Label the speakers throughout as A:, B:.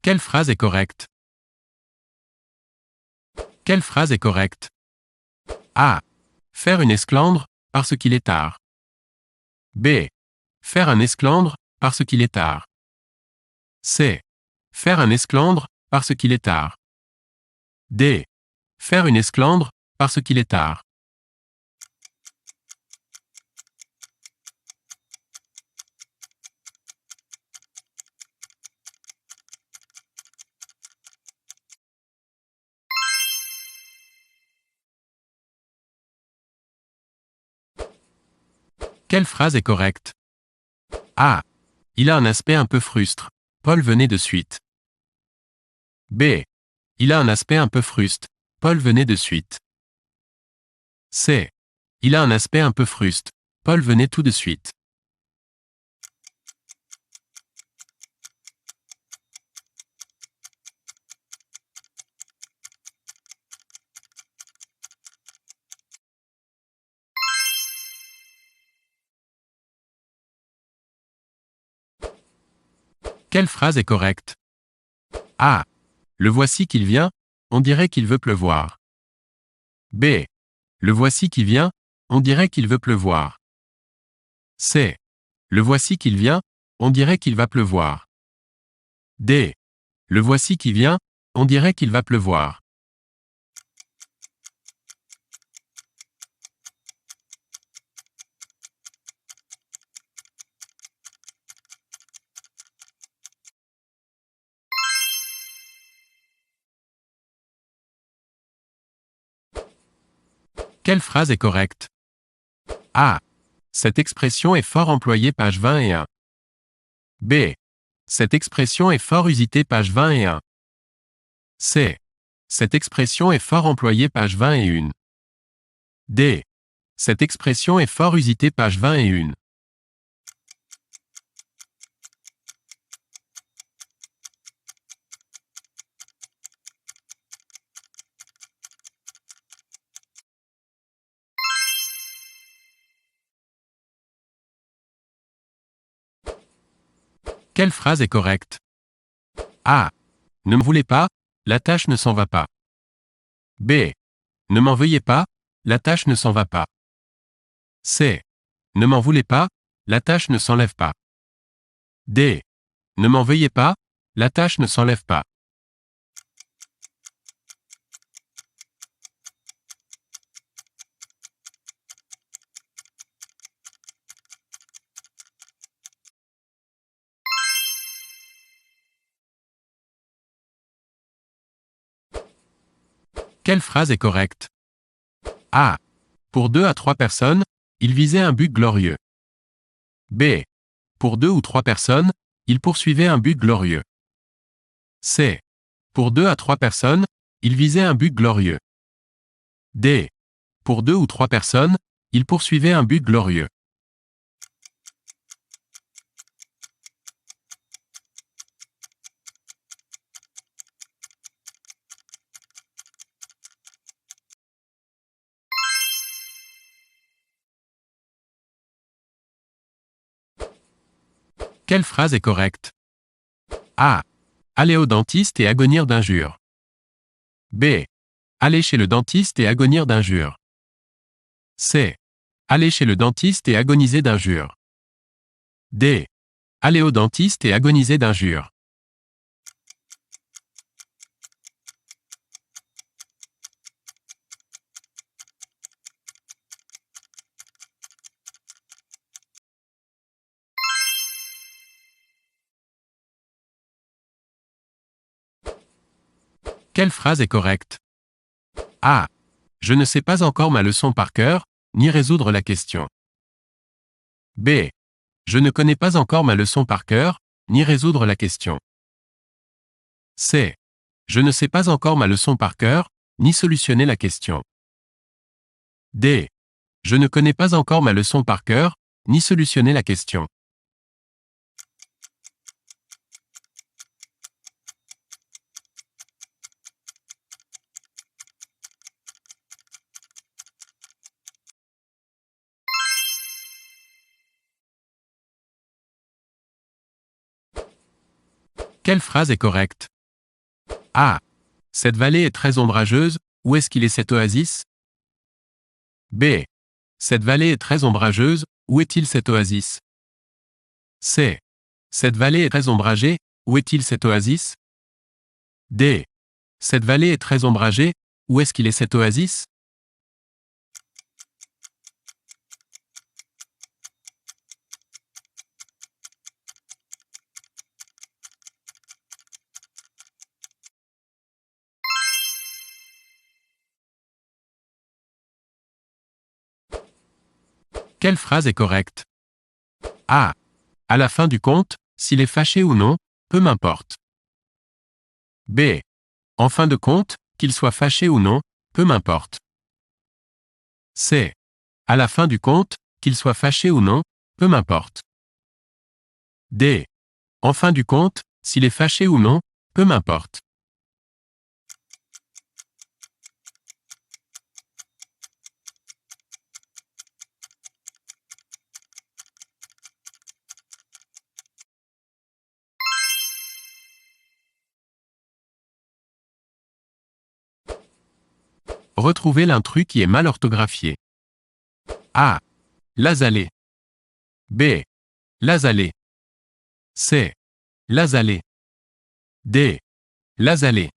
A: Quelle phrase est correcte? Quelle phrase est correcte? A. Faire une esclandre, parce qu'il est tard. B. Faire un esclandre, parce qu'il est tard. C. Faire un esclandre, parce qu'il est tard. D. Faire une esclandre, parce qu'il est tard. Quelle phrase est correcte? A. Il a un aspect un peu frustre. Paul venait de suite. B. Il a un aspect un peu fruste. Paul venait de suite. C. Il a un aspect un peu fruste. Paul venait tout de suite. Quelle phrase est correcte? A. Le voici qu'il vient, on dirait qu'il veut pleuvoir. B. Le voici qui vient, on dirait qu'il veut pleuvoir. C. Le voici qu'il vient, on dirait qu'il va pleuvoir. D. Le voici qui vient, on dirait qu'il va pleuvoir. Quelle phrase est correcte? A. Cette expression est fort employée page 21. B. Cette expression est fort usitée page 21. C. Cette expression est fort employée page 21. D. Cette expression est fort usitée page 21. Quelle phrase est correcte? A. Ne me voulez pas, la tâche ne s'en va pas. B. Ne m'en veuillez pas, la tâche ne s'en va pas. C. Ne m'en voulez pas, la tâche ne s'enlève pas. D. Ne m'en veuillez pas, la tâche ne s'enlève pas. Quelle phrase est correcte? A. Pour 2 à 3 personnes, il visait un but glorieux. B. Pour 2 ou 3 personnes, il poursuivait un but glorieux. C. Pour 2 à 3 personnes, il visait un but glorieux. D. Pour 2 ou 3 personnes, il poursuivait un but glorieux. Quelle phrase est correcte? A. Aller au dentiste et agonir d'injures. B. Aller chez le dentiste et agonir d'injures. C. Aller chez le dentiste et agoniser d'injures. D. Aller au dentiste et agoniser d'injures. Quelle phrase est correcte? A. Je ne sais pas encore ma leçon par cœur, ni résoudre la question. B. Je ne connais pas encore ma leçon par cœur, ni résoudre la question. C. Je ne sais pas encore ma leçon par cœur, ni solutionner la question. D. Je ne connais pas encore ma leçon par cœur, ni solutionner la question. Quelle phrase est correcte? A. Cette vallée est très ombrageuse, où est-ce qu'il est cette oasis? B. Cette vallée est très ombrageuse, où est-il cette oasis? C. Cette vallée est très ombragée, où est-il cette oasis? D. Cette vallée est très ombragée, où est-ce qu'il est cette oasis? Quelle phrase est correcte? A. À la fin du conte, s'il est fâché ou non, peu m'importe. B. En fin de compte, qu'il soit fâché ou non, peu m'importe. C. À la fin du conte, qu'il soit fâché ou non, peu m'importe. D. En fin du compte, s'il est fâché ou non, peu m'importe. Retrouvez l'intrus qui est mal orthographié. A. Lazalé. B. Lazalé. C. Lazalé. D. Lazalé.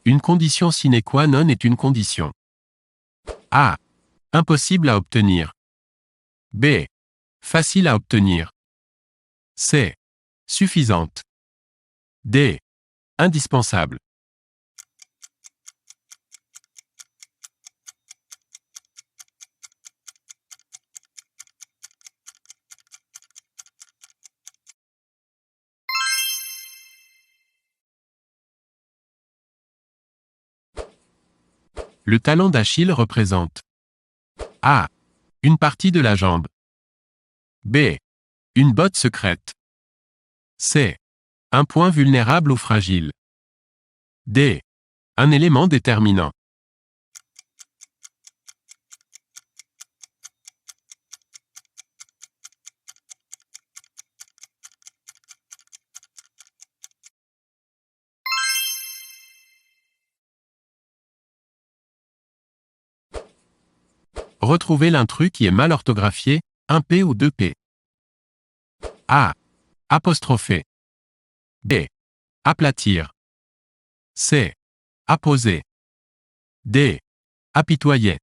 A: Une condition sine qua non est une condition. A. Impossible à obtenir. B. Facile à obtenir. C. Suffisante. D. Indispensable. Le talon d'Achille représente A. Une partie de la jambe. B. Une botte secrète. C. Un point vulnérable ou fragile. D. Un élément déterminant. Retrouvez l'intrus qui est mal orthographié, un P ou deux P. A. Apostrophé. B. Aplatir. C. Apposer. D. Apitoyer.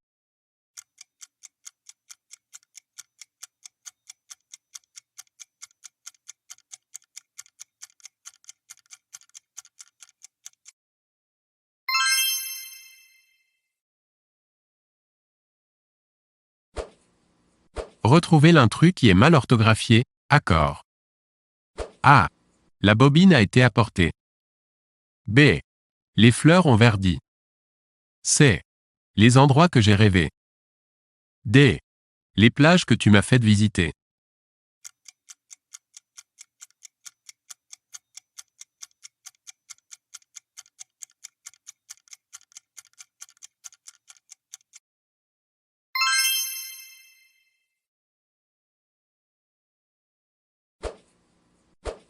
A: Retrouvez l'intrus qui est mal orthographié, accord. A. La bobine a été apportée. B. Les fleurs ont verdi. C. Les endroits que j'ai rêvés. D. Les plages que tu m'as faites visiter.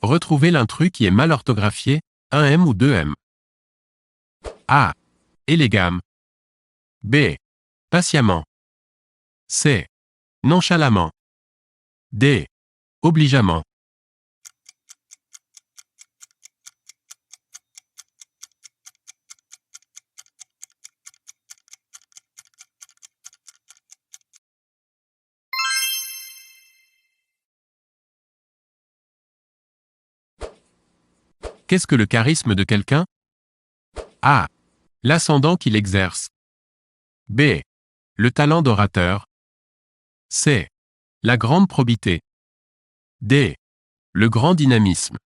A: Retrouvez l'intrus qui est mal orthographié, un M ou deux M. A. Élégame. B. Patiemment. C. Nonchalamment. D. Obligeamment. Qu'est-ce que le charisme de quelqu'un? A. L'ascendant qu'il exerce. B. Le talent d'orateur. C. La grande probité. D. Le grand dynamisme.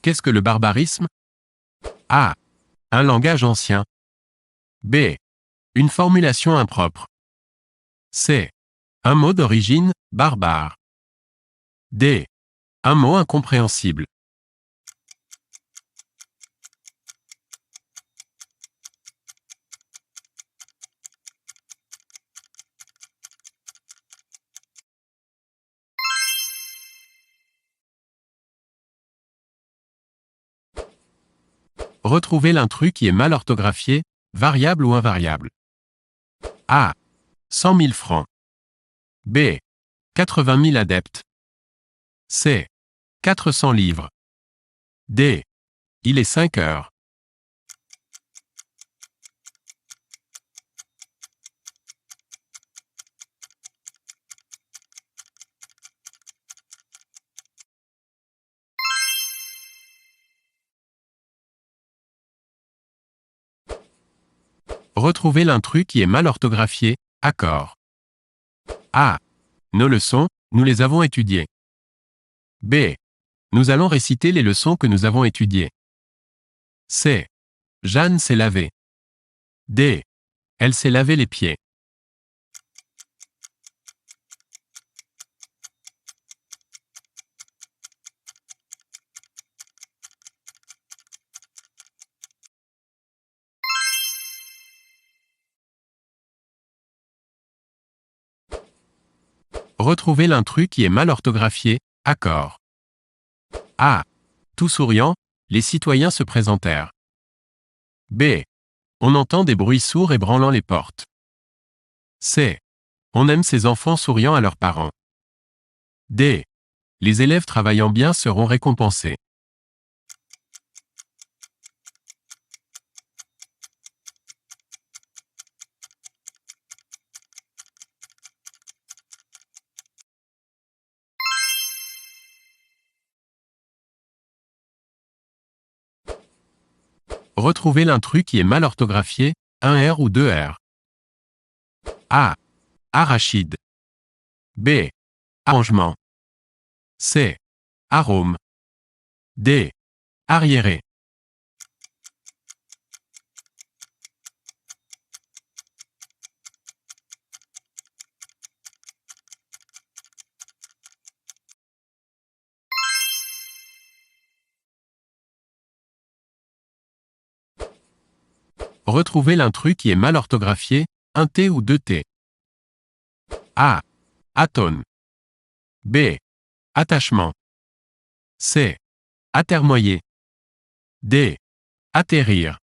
A: Qu'est-ce que le barbarisme? A. Un langage ancien. B. Une formulation impropre. C. Un mot d'origine, barbare. D. Un mot incompréhensible. Retrouvez l'intrus qui est mal orthographié, variable ou invariable. A. 100 000 francs. B. 80 000 adeptes. C. 400 livres. D. Il est 5 heures. Retrouvez l'intrus qui est mal orthographié, accord. A. Nos leçons, nous les avons étudiées. B. Nous allons réciter les leçons que nous avons étudiées. C. Jeanne s'est lavée. D. Elle s'est lavé les pieds. Retrouvez l'intrus qui est mal orthographié, accord. A. Tout souriant, les citoyens se présentèrent. B. On entend des bruits sourds ébranlant les portes. C. On aime ces enfants souriant à leurs parents. D. Les élèves travaillant bien seront récompensés. Retrouvez l'intrus qui est mal orthographié, un R ou deux R. A. Arachide. B. Arrangement. C. Arôme. D. Arriéré. Retrouvez l'intrus qui est mal orthographié, un T ou deux T. A. Atone. B. Attachement. C. Atermoyer. D. Atterrir.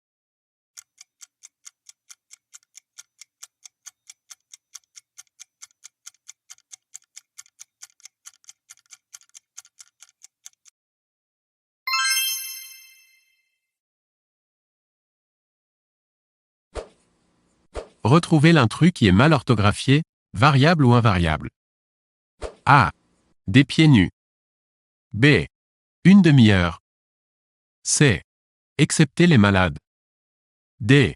A: Retrouvez l'intrus qui est mal orthographié, variable ou invariable. A. Des pieds nus. B. Une demi-heure. C. Excepté les malades. D.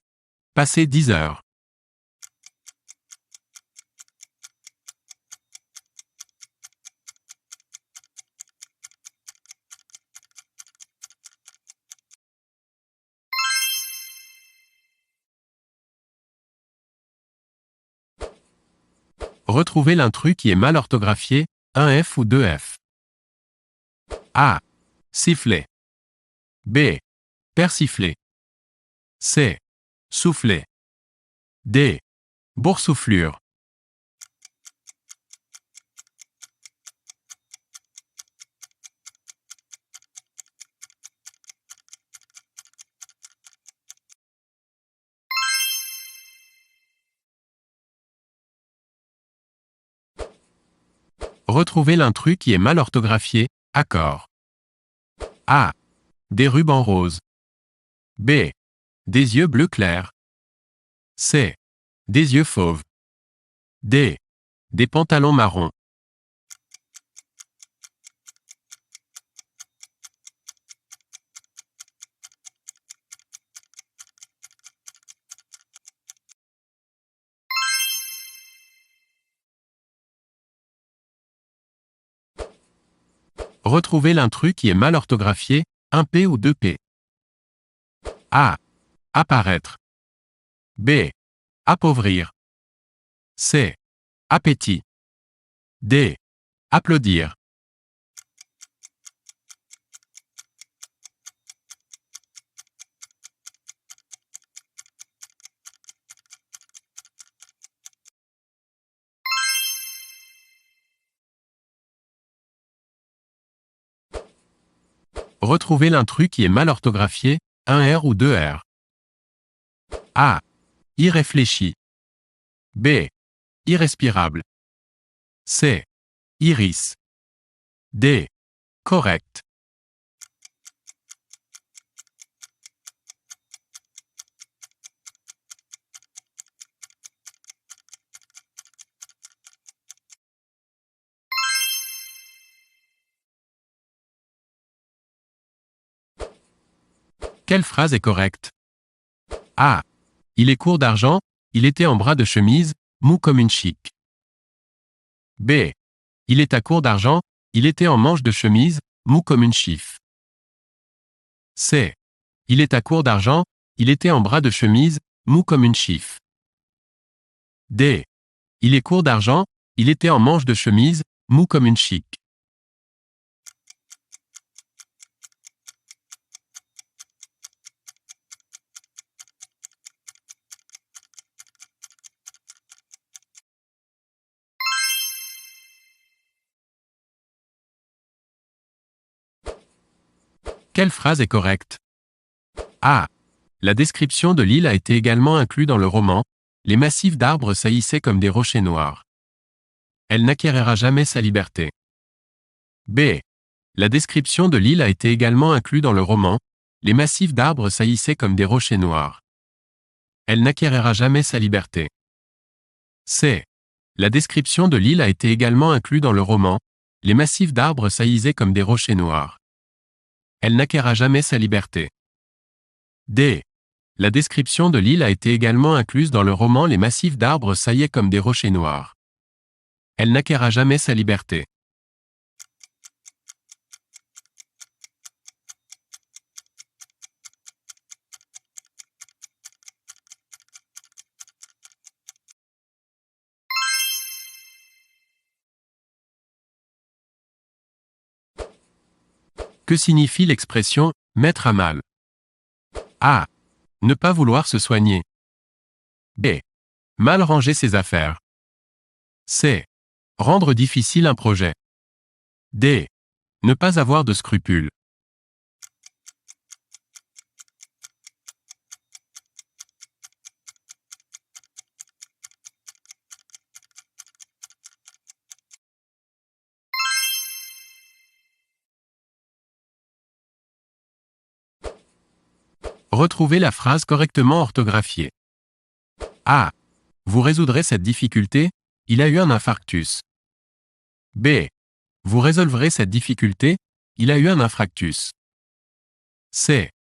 A: Passer 10 heures. Retrouvez l'intrus qui est mal orthographié, un F ou deux F. A. Siffler. B. Persifler. C. Souffler. D. Boursouflure. Retrouvez l'intrus qui est mal orthographié, accord. A. Des rubans roses. B. Des yeux bleu clair. C. Des yeux fauves. D. Des pantalons marrons. Retrouvez l'intrus qui est mal orthographié, Un P ou deux P. A. Apparaître. B. Appauvrir. C. Appétit. D. Applaudir. Retrouvez l'intrus qui est mal orthographié, un R ou deux R. A. Irréfléchi. B. Irrespirable. C. Iris. D. Correct. Quelle phrase est correcte? A. Il est court d'argent, il était en bras de chemise, mou comme une chic. B. Il est à court d'argent, il était en manche de chemise, mou comme une chiffe. C. Il est à court d'argent, il était en bras de chemise, mou comme une chiffe. D. Il est court d'argent, il était en manche de chemise, mou comme une chic. Quelle phrase est correcte? A. La description de l'île a été également inclue dans le roman. Les massifs d'arbres saillissaient comme des rochers noirs. Elle n'acquérera jamais sa liberté. B. La description de l'île a été également inclue dans le roman. Les massifs d'arbres saillissaient comme des rochers noirs. Elle n'acquérera jamais sa liberté. C. La description de l'île a été également inclue dans le roman. Les massifs d'arbres saillissaient comme des rochers noirs. Elle n'acquérera jamais sa liberté. D. La description de l'île a été également incluse dans le roman. Les massifs d'arbres saillaient comme des rochers noirs. Elle n'acquérera jamais sa liberté. Que signifie l'expression « mettre à mal » ? A. Ne pas vouloir se soigner. B. Mal ranger ses affaires. C. Rendre difficile un projet. D. Ne pas avoir de scrupules. Retrouvez la phrase correctement orthographiée. A. Vous résoudrez cette difficulté, il a eu un infarctus. B. Vous résolverez cette difficulté, il a eu un infractus. C.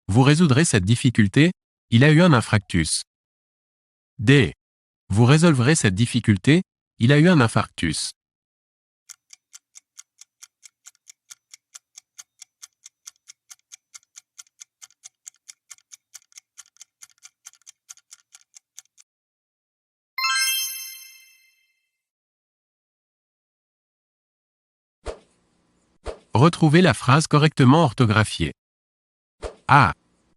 A: Vous résoudrez cette difficulté, il a eu un infractus. D. Vous résolverez cette difficulté, il a eu un infarctus. Retrouvez la phrase correctement orthographiée. A.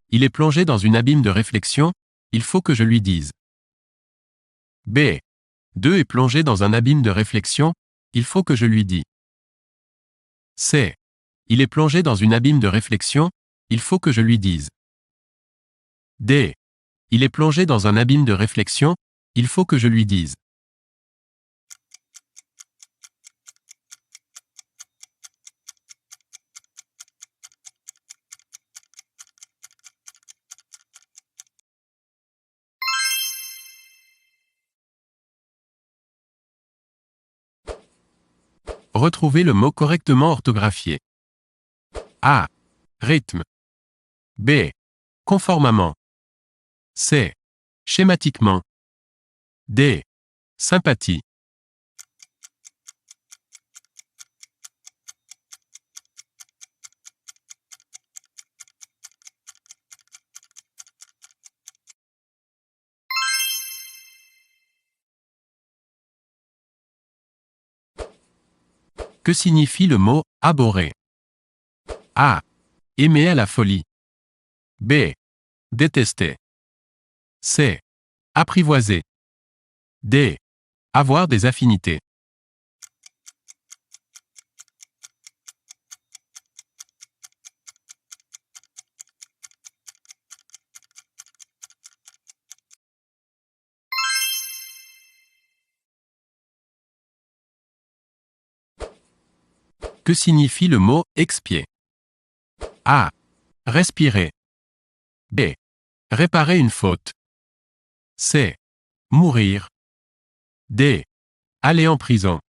A: Il est plongé dans une abîme de réflexion, il faut que je lui dise. B. 2 est plongé dans un abîme de réflexion, il faut que je lui dise. C. Il est plongé dans une abîme de réflexion, il faut que je lui dise. D. Il est plongé dans un abîme de réflexion, il faut que je lui dise. Retrouvez le mot correctement orthographié. A. Rythme. B. Conformément. C. Schématiquement. D. Sympathie. Que signifie le mot « abhorrer » A. Aimer à la folie. B. Détester. C. Apprivoiser. D. Avoir des affinités. Que signifie le mot « expier » A. Respirer. B. Réparer une faute. C. Mourir. D. Aller en prison.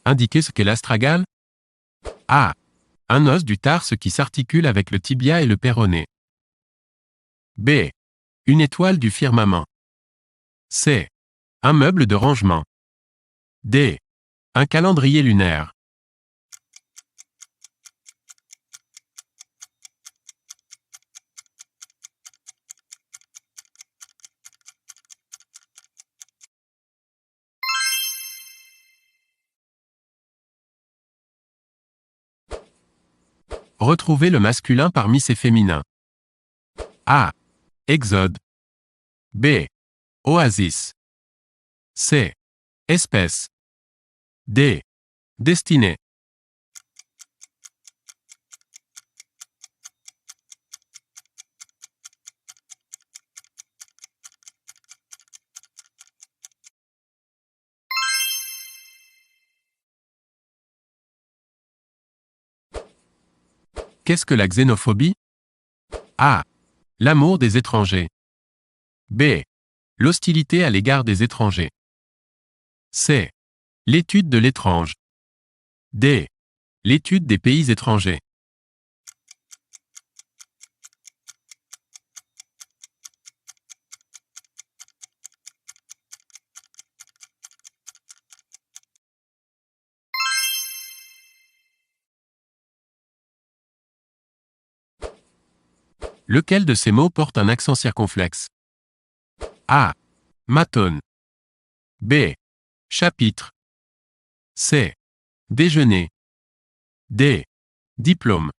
A: Indiquez ce qu'est l'astragale. A. Un os du tarse qui s'articule avec le tibia et le péroné. B. Une étoile du firmament. C. Un meuble de rangement. D. Un calendrier lunaire. Retrouvez le masculin parmi ces féminins. A. Exode. B. Oasis. C. Espèce. D. Destinée. Qu'est-ce que la xénophobie? A. L'amour des étrangers. B. L'hostilité à l'égard des étrangers. C. L'étude de l'étrange. D. L'étude des pays étrangers. Lequel de ces mots porte un accent circonflexe? A. Matone. B. Chapitre. C. Déjeuner. D. Diplôme.